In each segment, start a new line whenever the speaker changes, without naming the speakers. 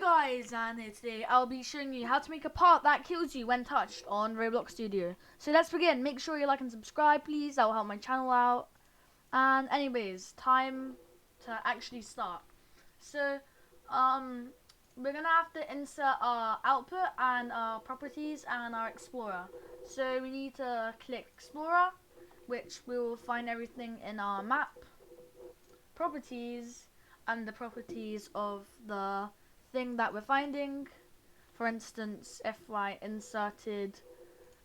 guys, and today I'll be showing you how to make a part that kills you when touched on Roblox Studio. So let's begin. Make sure you like and subscribe, please. That will help my channel out. And anyways, time to actually start. So we're gonna have to insert our output and our properties and our explorer. So we need to click explorer, which we will find everything in our map, properties, and the properties of the thing that we're finding. For instance, if I inserted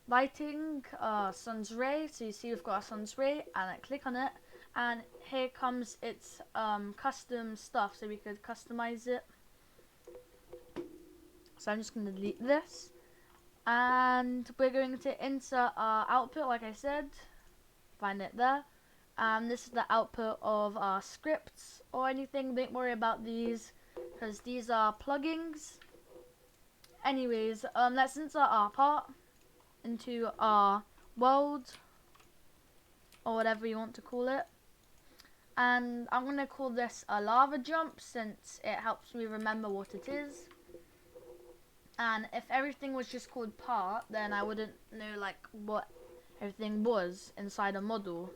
lighting, sun's ray, so you see we've got a sun's ray, and I click on it, and here comes its custom stuff, so we could customize it. So I'm just going to delete this, and we're going to insert our output, like I said, find it there. This is the output of our scripts or anything. Don't worry about these because these are plugins. Anyways, let's insert our part into our world or whatever you want to call it. And I'm going to call this a lava jump since it helps me remember what it is. And if everything was just called part, then I wouldn't know like what everything was inside a model.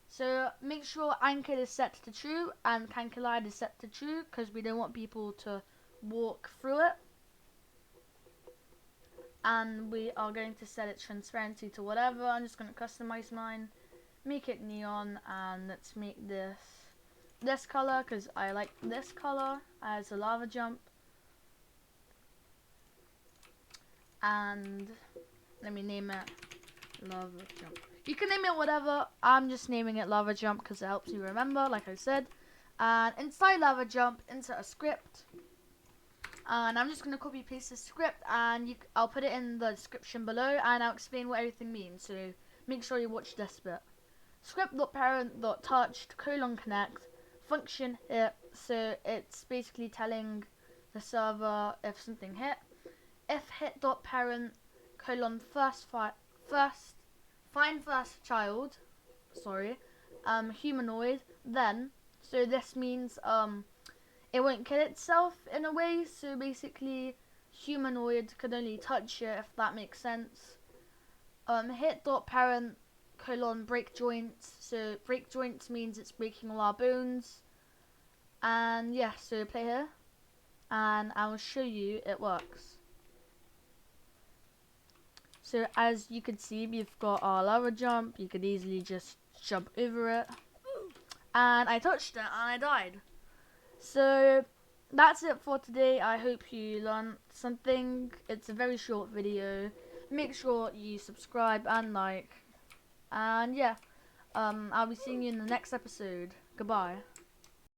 So make sure anchored is set to true and can collide is set to true because we don't want people to walk through it. And we are going to set its transparency to whatever. I'm just going to customize mine, make it neon, and let's make this color because I like this color as a lava jump. And let me name it lava jump. You can name it whatever. I'm just naming it lava jump because it helps me remember, like I said. And inside lava jump, insert a script. And I'm just going to copy paste the script, and I'll put it in the description below, and I'll explain what everything means. So make sure you watch this bit. Script.Parent.Touched :connect function hit. So it's basically telling the server if something hit. If hit.Parent : FindFirstChild, Humanoid, then, so this means it won't kill itself in a way, so basically Humanoid could only touch it, if that makes sense. Hit.Parent : BreakJoints, so BreakJoints means it's breaking all our bones. And yeah, so play here and I will show you it works. So as you can see, we've got our lava jump. You could easily just jump over it. And I touched it and I died. So that's it for today. I hope you learned something. It's a very short video. Make sure you subscribe and like. And yeah, I'll be seeing you in the next episode. Goodbye.